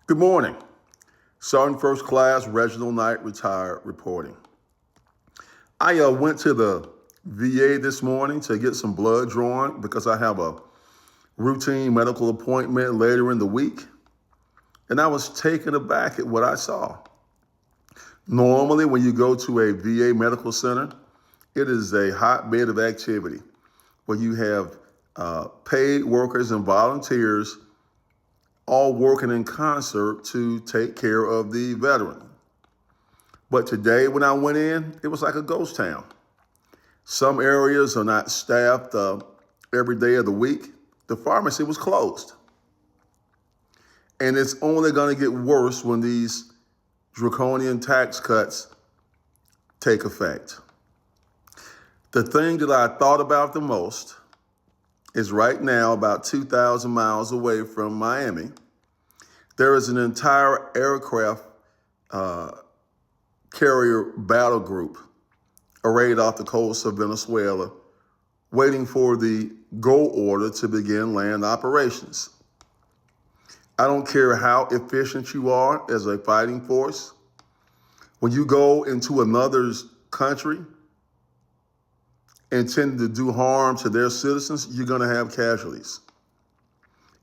Good morning. Sergeant First Class Reginald Knight, retired, reporting. I went to the VA this morning to get some blood drawn because I have a routine medical appointment later in the week. And I was taken aback at what I saw. Normally, when you go to a VA medical center, it is a hotbed of activity where you have paid workers and volunteers all working in concert to take care of the veteran. But today when I went in, it was like a ghost town. Some areas are not staffed every day of the week. The pharmacy was closed. And it's only going to get worse when these draconian tax cuts take effect. The thing that I thought about the most is right now, about 2,000 miles away from Miami, there is an entire aircraft carrier battle group arrayed off the coast of Venezuela, waiting for the go order to begin land operations. I don't care how efficient you are as a fighting force. When you go into another's country intending to do harm to their citizens, you're going to have casualties.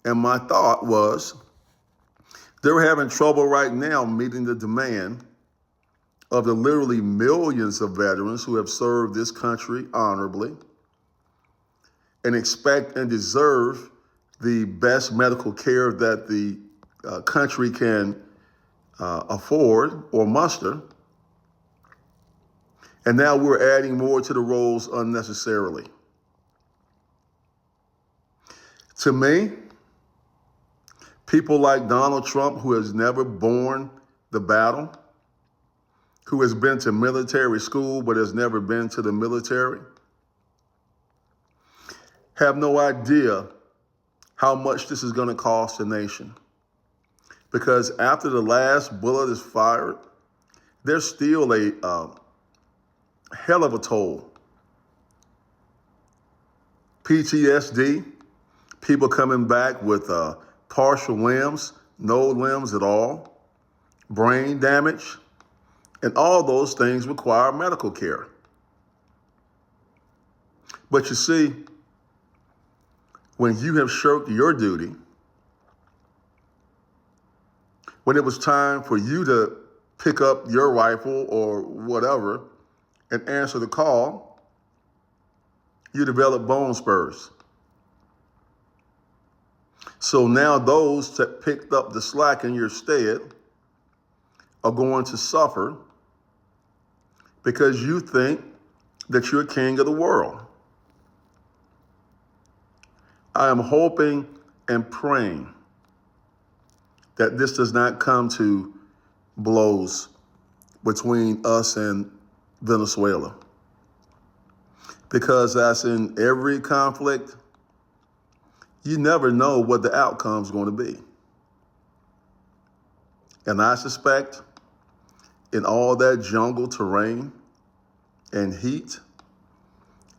And my thought was, they're having trouble right now meeting the demand of the literally millions of veterans who have served this country honorably and expect and deserve the best medical care that the country can afford or muster. And now we're adding more to the rolls unnecessarily. To me, people like Donald Trump, who has never borne the battle, who has been to military school but has never been to the military, have no idea how much this is going to cost the nation. Because after the last bullet is fired, there's still a hell of a toll. PTSD, people coming back with partial limbs, no limbs at all, brain damage, and all those things require medical care. But you see, when you have shirked your duty, when it was time for you to pick up your rifle or whatever and answer the call, you develop bone spurs. So now those that picked up the slack in your stead are going to suffer because you think that you're king of the world. I am hoping and praying that this does not come to blows between us and Venezuela. Because as in every conflict, you never know what the outcome is going to be. And I suspect in all that jungle terrain and heat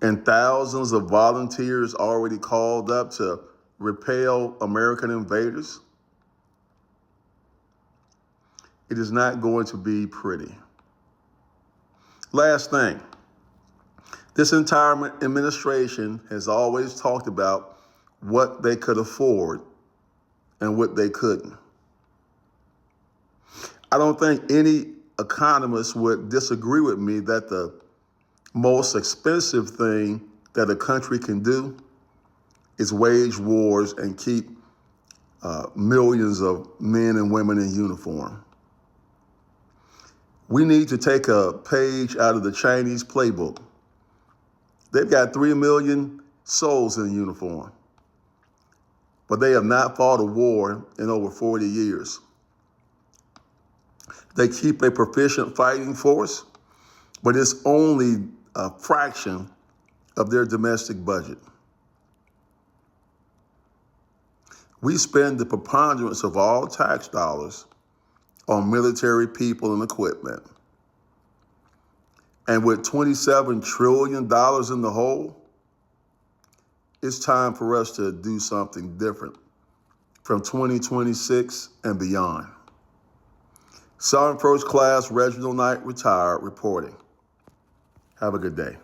and thousands of volunteers already called up to repel American invaders, it is not going to be pretty. Last thing, this entire administration has always talked about what they could afford and what they couldn't. I don't think any economist would disagree with me that the most expensive thing that a country can do is wage wars and keep millions of men and women in uniform. We need to take a page out of the Chinese playbook. They've got 3 million souls in uniform, but they have not fought a war in over 40 years. They keep a proficient fighting force, but it's only a fraction of their domestic budget. We spend the preponderance of all tax dollars on military people and equipment. And with $27 trillion in the hole, it's time for us to do something different from 2026 and beyond. Sergeant First Class Reginald Knight, retired, reporting. Have a good day.